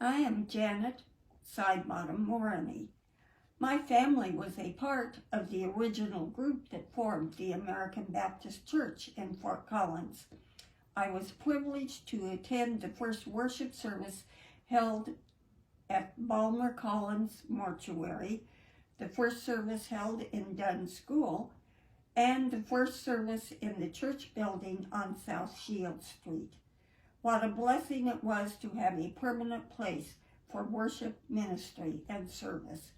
I am Janet Sidebottom Moroney. My family was a part of the original group that formed the American Baptist Church in Fort Collins. I was privileged to attend the first worship service held at Balmer Collins Mortuary, the first service held in Dunn School, and the first service in the church building on South Shield Street. What a blessing it was to have a permanent place for worship, ministry, and service.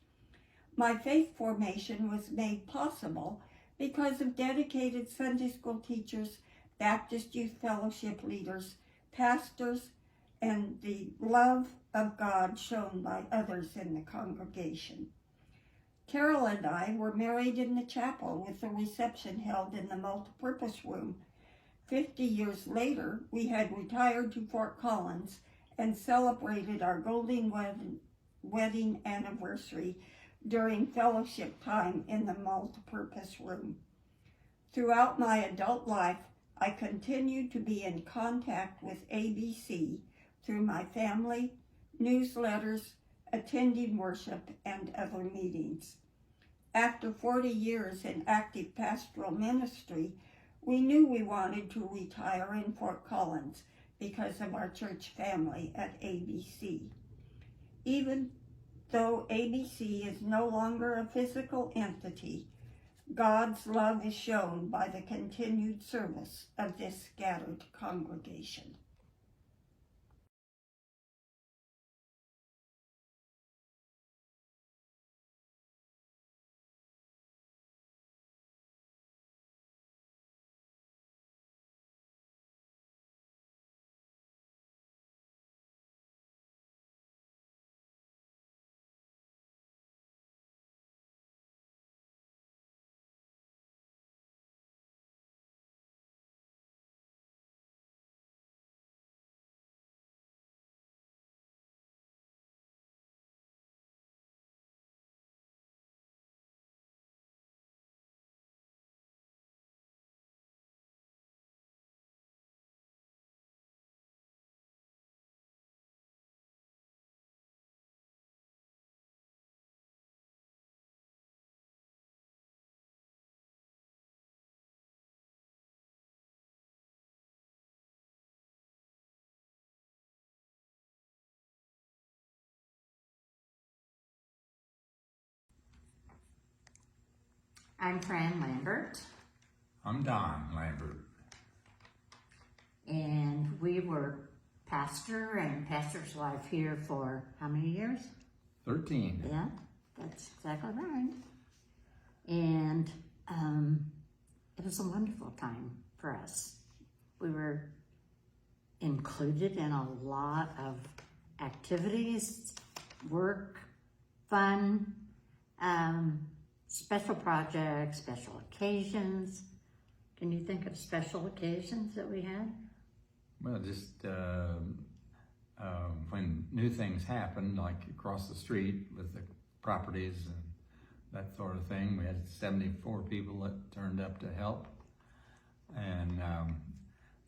My faith formation was made possible because of dedicated Sunday school teachers, Baptist Youth Fellowship leaders, pastors, and the love of God shown by others in the congregation. Carol and I were married in the chapel with a reception held in the multipurpose room. 50 years later, we had retired to Fort Collins and celebrated our golden wedding anniversary during fellowship time in the multipurpose room. Throughout my adult life, I continued to be in contact with ABC through my family, newsletters, attending worship, and other meetings. After 40 years in active pastoral ministry, we knew we wanted to retire in Fort Collins because of our church family at ABC. Even though ABC is no longer a physical entity, God's love is shown by the continued service of this scattered congregation. I'm Fran Lambert. I'm Don Lambert. And we were pastor and pastor's wife here for how many years? 13. Yeah, that's exactly right. And it was a wonderful time for us. We were included in a lot of activities, work, fun, special projects, special occasions. Can you think of special occasions that we had? Well, just when new things happened, like across the street with the properties and that sort of thing. We had 74 people that turned up to help. And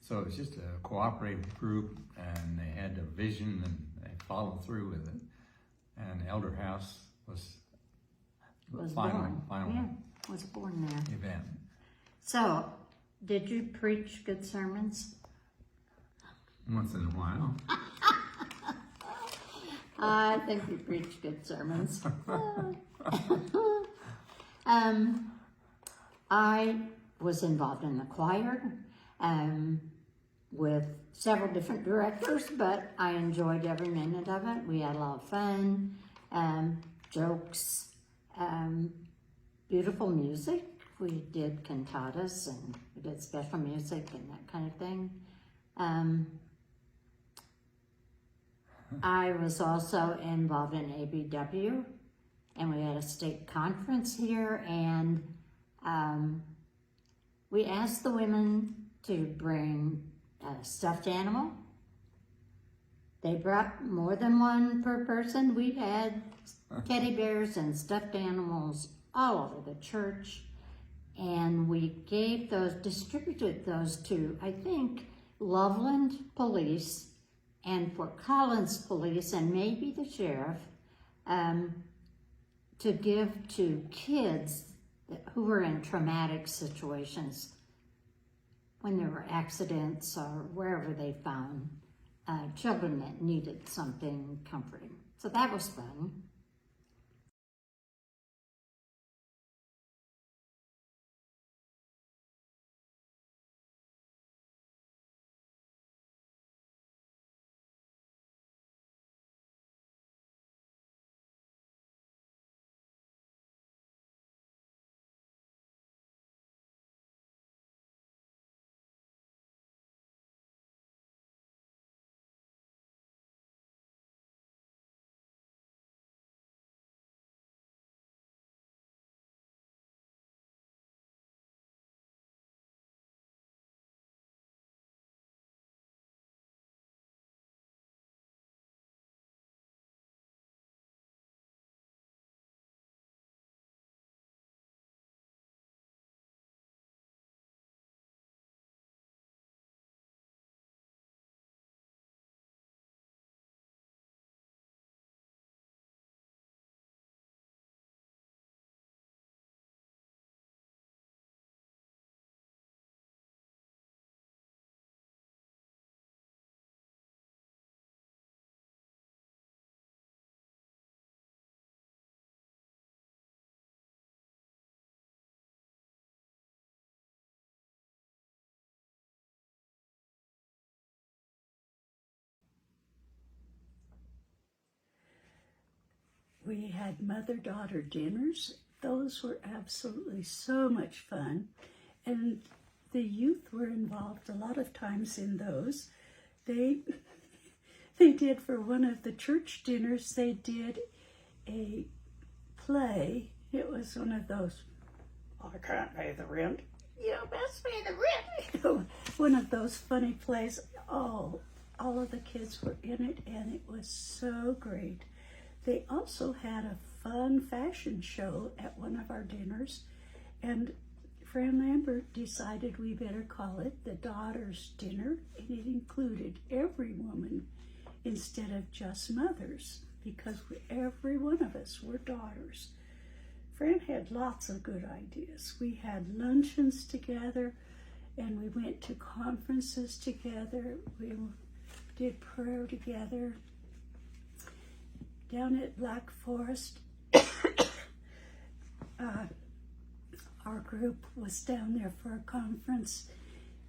so it was just a cooperative group, and they had a vision and they followed through with it. And the Elder House was final was born there. event. So, did you preach good sermons? Once in a while. I think you preach good sermons. I was involved in the choir with several different directors, but I enjoyed every minute of it. We had a lot of fun, jokes, beautiful music. We did cantatas and we did special music and that kind of thing. I was also involved in ABW, and we had a state conference here, and we asked the women to bring a stuffed animal. They brought more than one per person. We had teddy bears and stuffed animals all over the church, and we distributed those to, I think, Loveland Police and Fort Collins police and maybe the sheriff to give to kids who were in traumatic situations when there were accidents or wherever they found children that needed something comforting. So that was fun. We had mother-daughter dinners. Those were absolutely so much fun. And the youth were involved a lot of times in those. They did, for one of the church dinners, they did a play. It was one of those, I can't pay the rent. You best pay the rent. One of those funny plays. Oh, all of the kids were in it, and it was so great. They also had a fun fashion show at one of our dinners, and Fran Lambert decided we better call it the Daughters' Dinner, and it included every woman instead of just mothers, because every one of us were daughters. Fran had lots of good ideas. We had luncheons together, and we went to conferences together. We did prayer together. Down at Black Forest, our group was down there for a conference,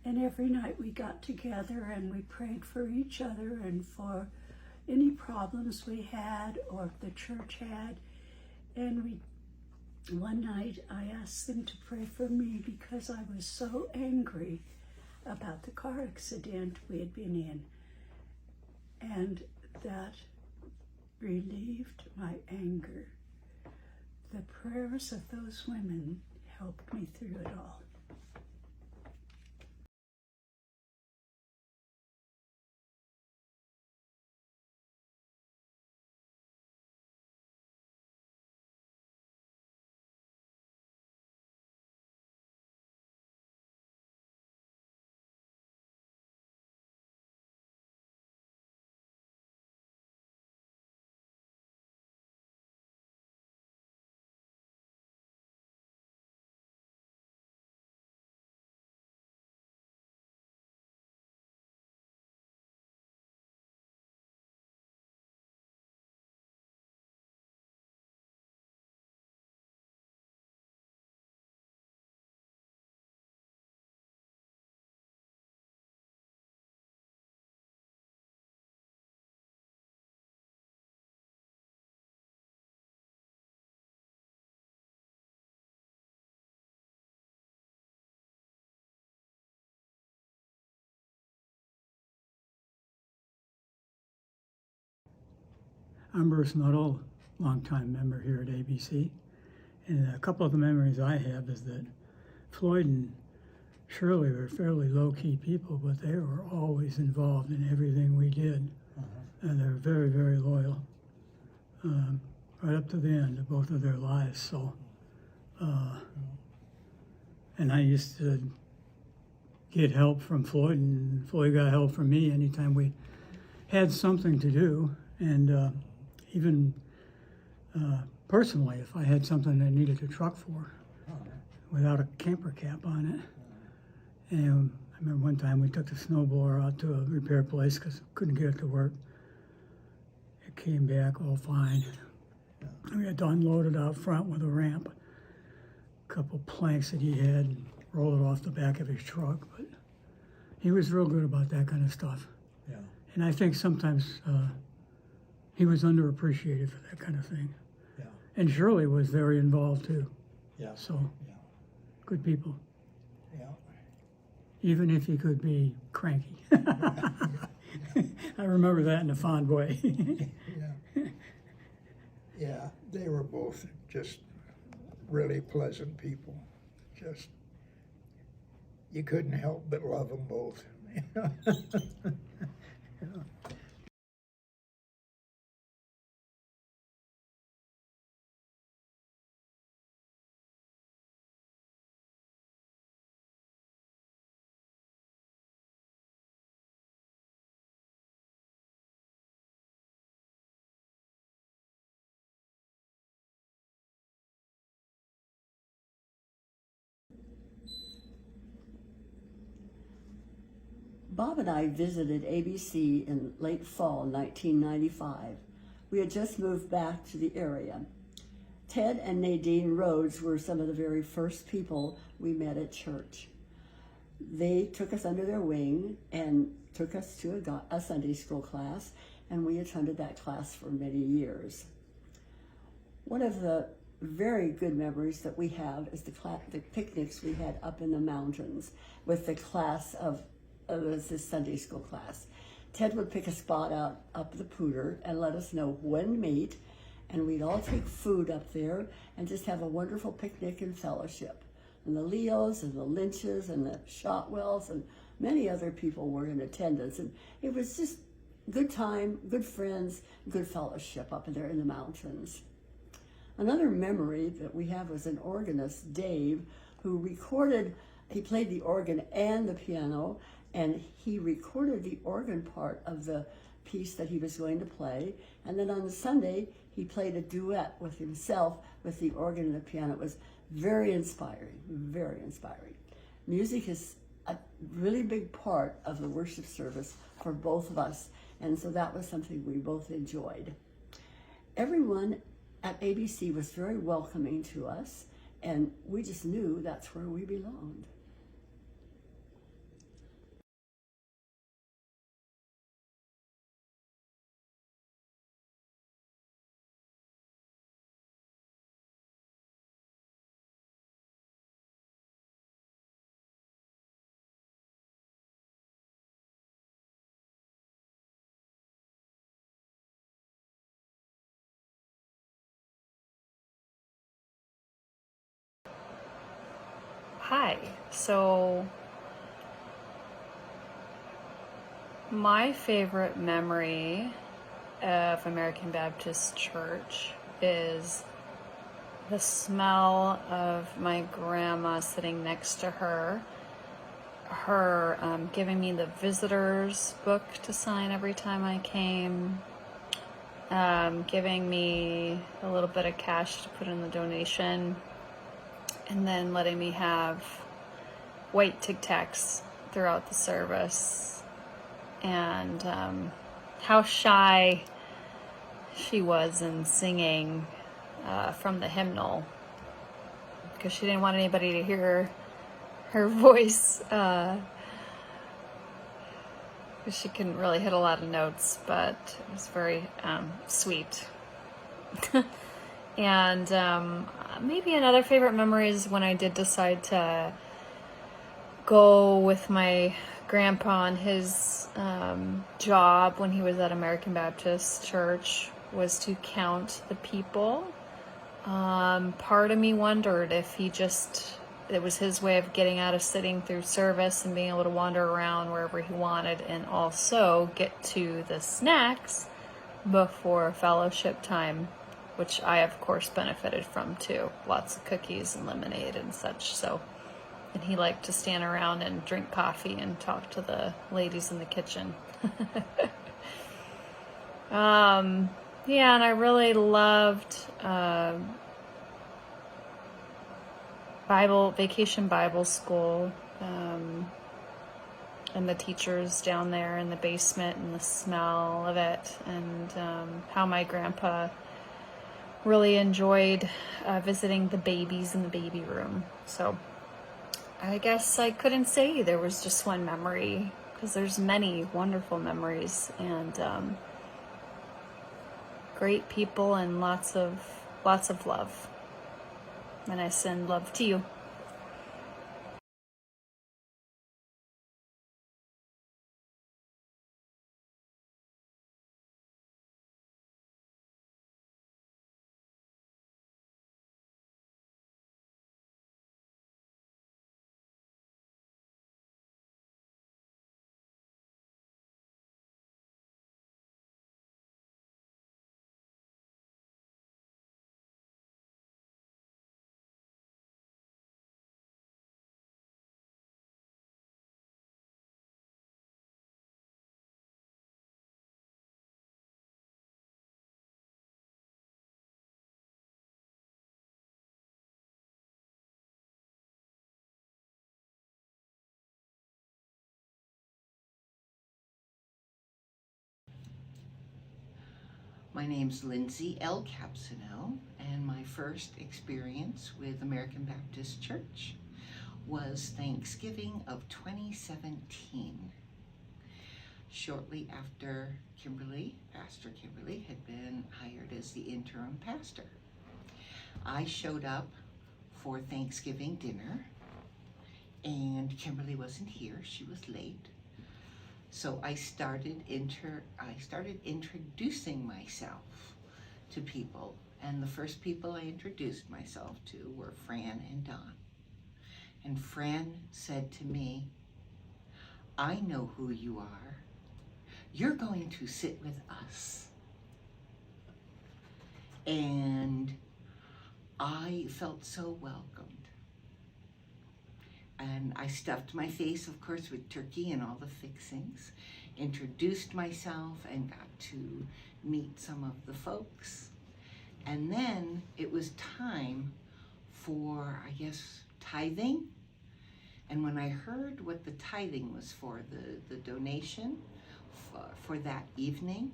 and every night we got together and we prayed for each other and for any problems we had or the church had. And one night I asked them to pray for me because I was so angry about the car accident we had been in, and that relieved my anger. The prayers of those women helped me through it all. I'm Bruce Nuttall, longtime member here at ABC, and a couple of the memories I have is that Floyd and Shirley were fairly low-key people, but they were always involved in everything we did, and they were very, very loyal, right up to the end of both of their lives. So, and I used to get help from Floyd, and Floyd got help from me anytime we had something to do, and even personally, if I had something I needed a truck for, without a camper cap on it. And I remember one time we took the snowblower out to a repair place because couldn't get it to work. It came back all fine. We had to unload it out front with a ramp, a couple planks that he had, and roll it off the back of his truck. But he was real good about that kind of stuff. Yeah. And I think sometimes he was underappreciated for that kind of thing. Yeah. And Shirley was very involved too. Yeah. So, Yeah. good people, Yeah. even if he could be cranky. I remember that in a fond way. Yeah. Yeah. They were both just really pleasant people. Just, you couldn't help but love them both. Bob and I visited ABC in late fall 1995. We had just moved back to the area. Ted and Nadine Rhodes were some of the very first people we met at church. They took us under their wing and took us to a Sunday school class, and we attended that class for many years. One of the very good memories that we have is the picnics we had up in the mountains with the class of this Sunday school class. Ted would pick a spot out up the Pooter and let us know when to meet, and we'd all take food up there and just have a wonderful picnic and fellowship. And the Leos and the Lynches and the Shotwells and many other people were in attendance, and it was just good time, good friends, good fellowship up there in the mountains. Another memory that we have was an organist, Dave, who he played the organ and the piano, and he recorded the organ part of the piece that he was going to play. And then on Sunday, he played a duet with himself with the organ and the piano. It was very inspiring, very inspiring. Music is a really big part of the worship service for both of us, and so that was something we both enjoyed. Everyone at ABC was very welcoming to us, and we just knew that's where we belonged. Hi, so my favorite memory of American Baptist Church is the smell of my grandma sitting next to her giving me the visitors book to sign every time I came, giving me a little bit of cash to put in the donation, and then letting me have white Tic Tacs throughout the service, and how shy she was in singing from the hymnal, because she didn't want anybody to hear her voice, because she couldn't really hit a lot of notes, but it was very sweet. And maybe another favorite memory is when I did decide to go with my grandpa on his job when he was at American Baptist Church, was to count the people. Part of me wondered if it was his way of getting out of sitting through service and being able to wander around wherever he wanted, and also get to the snacks before fellowship time, which I, of course, benefited from too. Lots of cookies and lemonade and such. And he liked to stand around and drink coffee and talk to the ladies in the kitchen. Yeah, and I really loved Vacation Bible School, and the teachers down there in the basement and the smell of it, and how my grandpa really enjoyed visiting the babies in the baby room. So I guess I couldn't say there was just one memory, because there's many wonderful memories, and great people and lots of love. And I send love to you. My name's Lindsay L. Capsino, and my first experience with American Baptist Church was Thanksgiving of 2017. Shortly after Pastor Kimberly, had been hired as the interim pastor. I showed up for Thanksgiving dinner, and Kimberly wasn't here. She was late. So I started introducing myself to people, and the first people I introduced myself to were Fran and Don. And Fran said to me, "I know who you are. You're going to sit with us." And I felt so welcomed. And I stuffed my face, of course, with turkey and all the fixings, introduced myself, and got to meet some of the folks. And then it was time for, I guess, tithing. And when I heard what the tithing was for, the donation for that evening,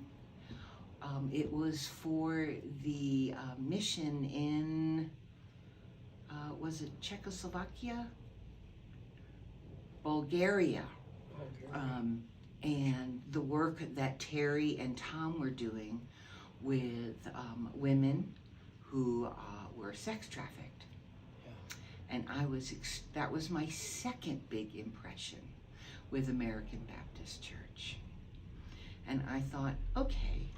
it was for the mission in, was it Czechoslovakia? Bulgaria. And the work that Terry and Tom were doing with women who were sex trafficked. And that was my second big impression with American Baptist Church. And I thought, okay,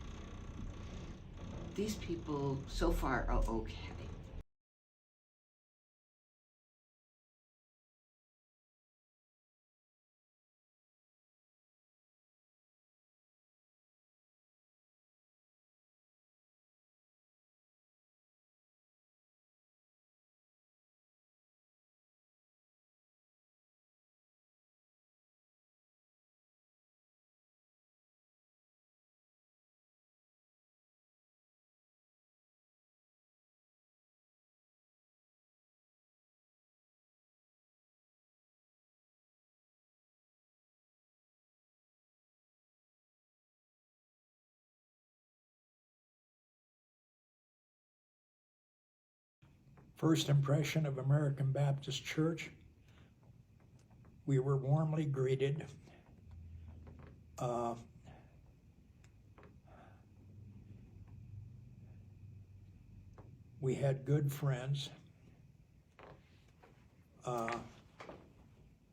these people so far are okay. First impression of American Baptist Church, we were warmly greeted. We had good friends,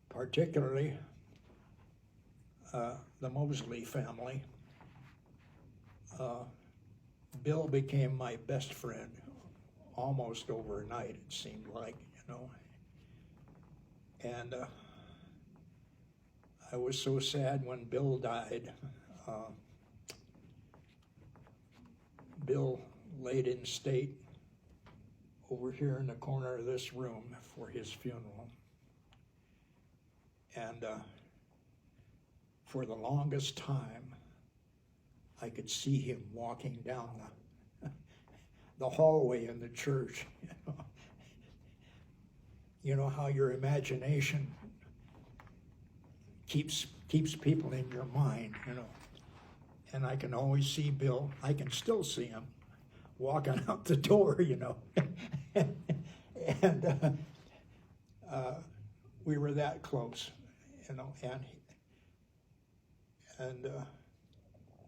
particularly the Mosley family. Bill became my best friend almost overnight, it seemed like, you know. And I was so sad when Bill died. Bill laid in state over here in the corner of this room for his funeral. And for the longest time, I could see him walking down the hallway in the church. You know how your imagination keeps people in your mind, you know. And I can always see Bill. I can still see him walking out the door, you know. And we were that close, you know,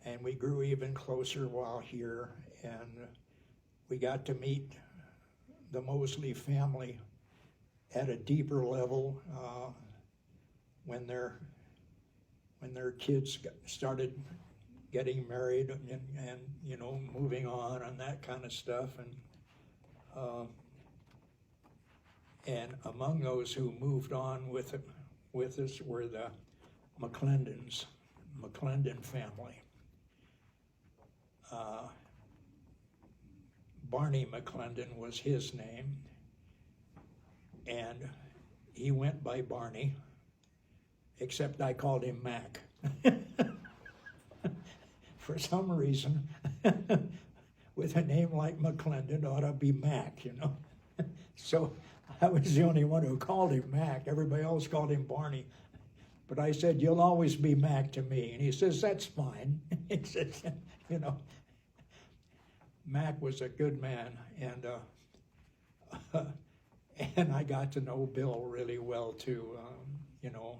and we grew even closer while here, and we got to meet the Mosley family at a deeper level when their kids started getting married and you know, moving on and that kind of stuff, and among those who moved on with us were the McClendon family. Barney McClendon was his name, and he went by Barney, except I called him Mac. For some reason, with a name like McClendon, ought to be Mac, you know. So I was the only one who called him Mac. Everybody else called him Barney. But I said, "You'll always be Mac to me." And he says, "That's fine." He said, you know, Mac was a good man, and I got to know Bill really well too, you know.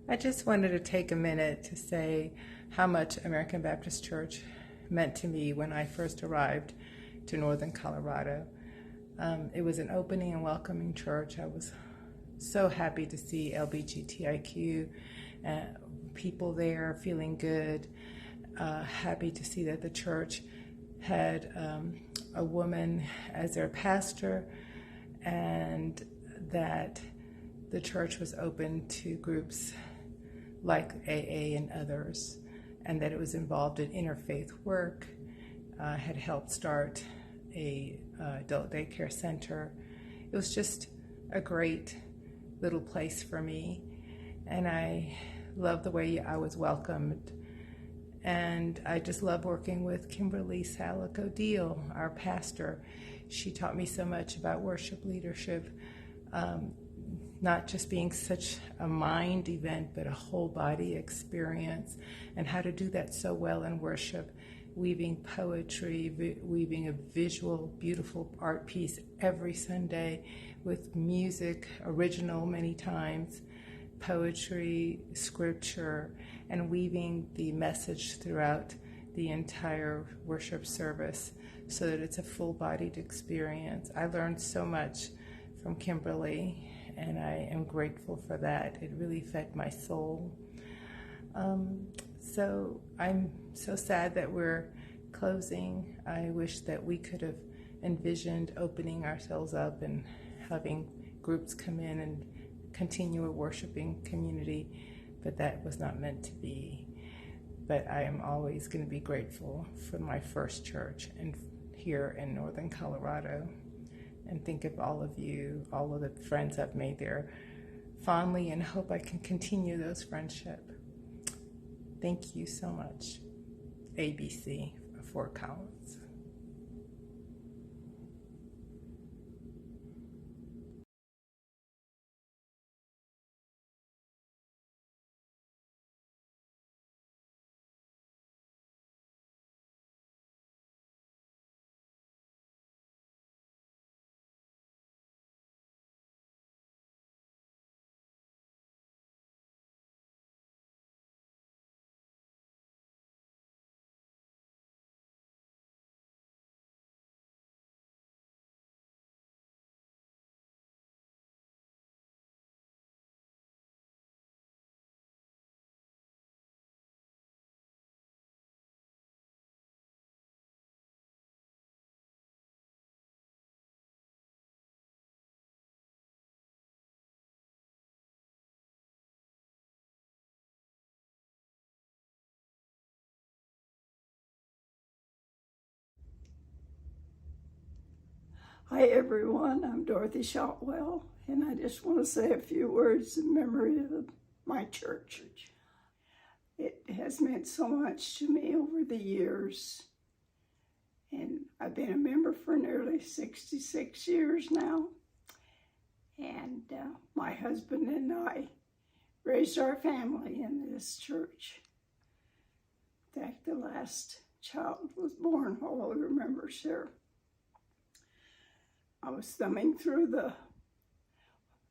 I just wanted to take a minute to say how much American Baptist Church meant to me when I first arrived to Northern Colorado. It was an opening and welcoming church. I was so happy to see LGBTIQ people there feeling good, happy to see that the church had a woman as their pastor, and that the church was open to groups like AA and others, and that it was involved in interfaith work, had helped start a adult daycare center. It was just a great little place for me, and I loved the way I was welcomed. And I just love working with Kimberly Salico-Diehl, our pastor. She taught me so much about worship leadership, not just being such a mind event, but a whole body experience, and how to do that so well in worship, weaving poetry, weaving a visual, beautiful art piece every Sunday with music, original many times, poetry, scripture, and weaving the message throughout the entire worship service so that it's a full-bodied experience. I learned so much from Kimberly, and I am grateful for that. It really fed my soul. So I'm so sad that we're closing. I wish that we could have envisioned opening ourselves up and having groups come in and continue a worshiping community, but that was not meant to be. But I am always going to be grateful for my first church and here in Northern Colorado, and think of all of you, all of the friends I've made there fondly, and hope I can continue those friendships. Thank you so much, ABC, Fort Collins. Hi everyone, I'm Dorothy Shotwell, and I just want to say a few words in memory of my church. It has meant so much to me over the years, and I've been a member for nearly 66 years now, and my husband and I raised our family in this church. In fact, the last child was born while we were members here. I was thumbing through the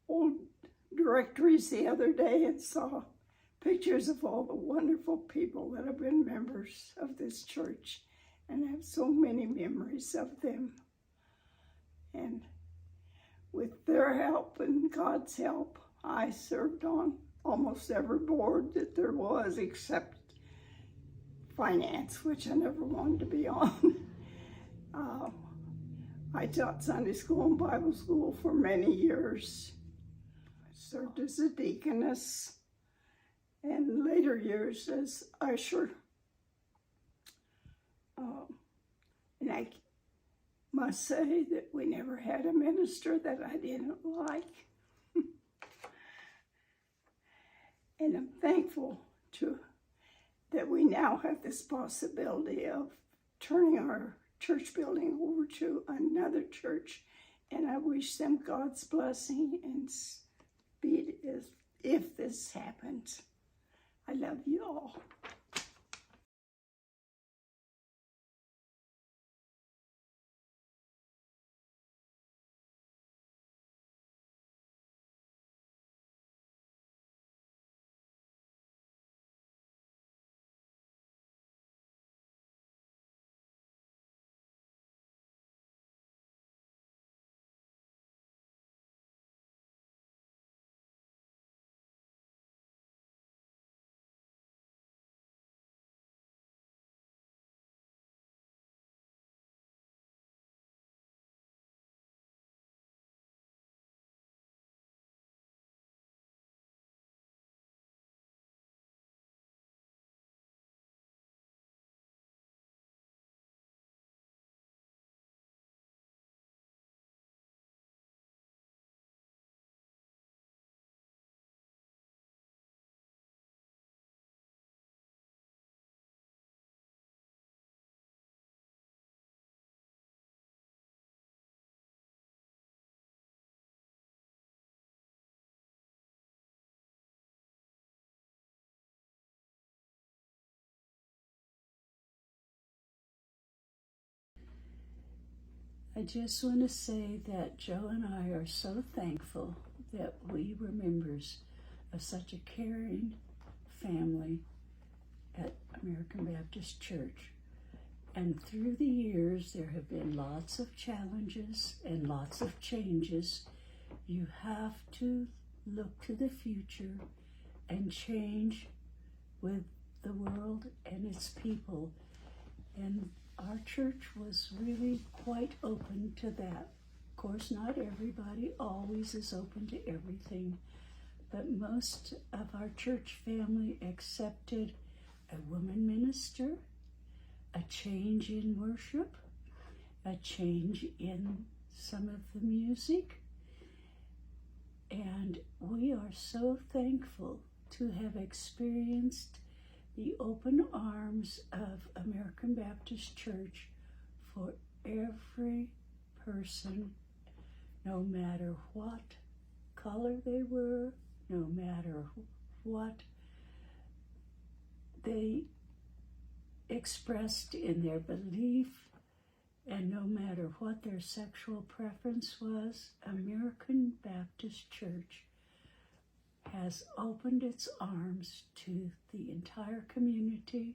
old directories the other day and saw pictures of all the wonderful people that have been members of this church, and I have so many memories of them. And with their help and God's help, I served on almost every board that there was except finance, which I never wanted to be on. I taught Sunday school and Bible school for many years. I served as a deaconess and later years as usher. And I must say that we never had a minister that I didn't like. And I'm thankful that we now have this possibility of turning our church building over to another church, and I wish them God's blessing and speed if this happens. I love you all. I just want to say that Joe and I are so thankful that we were members of such a caring family at American Baptist Church. And through the years, there have been lots of challenges and lots of changes. You have to look to the future and change with the world and its people. And our church was really quite open to that. Of course, not everybody always is open to everything, but most of our church family accepted a woman minister, a change in worship, a change in some of the music. And we are so thankful to have experienced the open arms of American Baptist Church for every person, no matter what color they were, no matter what they expressed in their belief, and no matter what their sexual preference was. American Baptist Church has opened its arms to the entire community,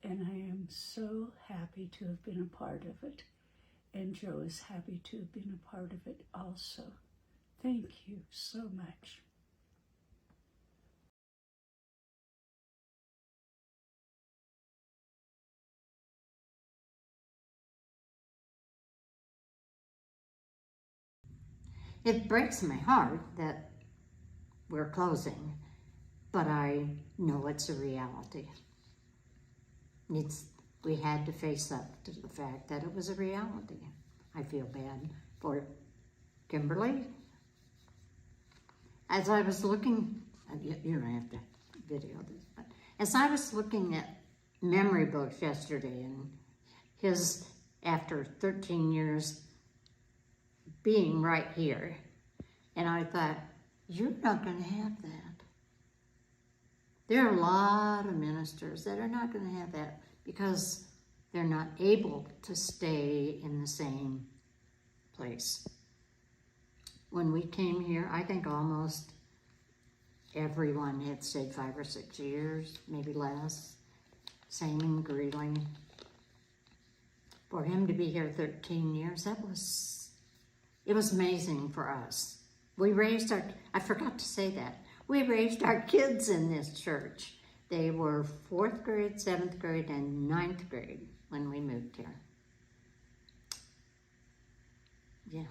and I am so happy to have been a part of it. And Joe is happy to have been a part of it also. Thank you so much. It breaks my heart that we're closing, but I know it's a reality. We had to face up to the fact that it was a reality. I feel bad for Kimberly. As I was looking, you don't have to video this, but as I was looking at memory books yesterday, and his, after 13 years being right here, and I thought, you're not going to have that. There are a lot of ministers that are not going to have that because they're not able to stay in the same place. When we came here, I think almost everyone had stayed 5 or 6 years, maybe less. Same in Greeley. For him to be here 13 years, it was amazing for us. We raised I forgot to say that. We raised our kids in this church. They were 4th grade, 7th grade, and 9th grade when we moved here. Yeah.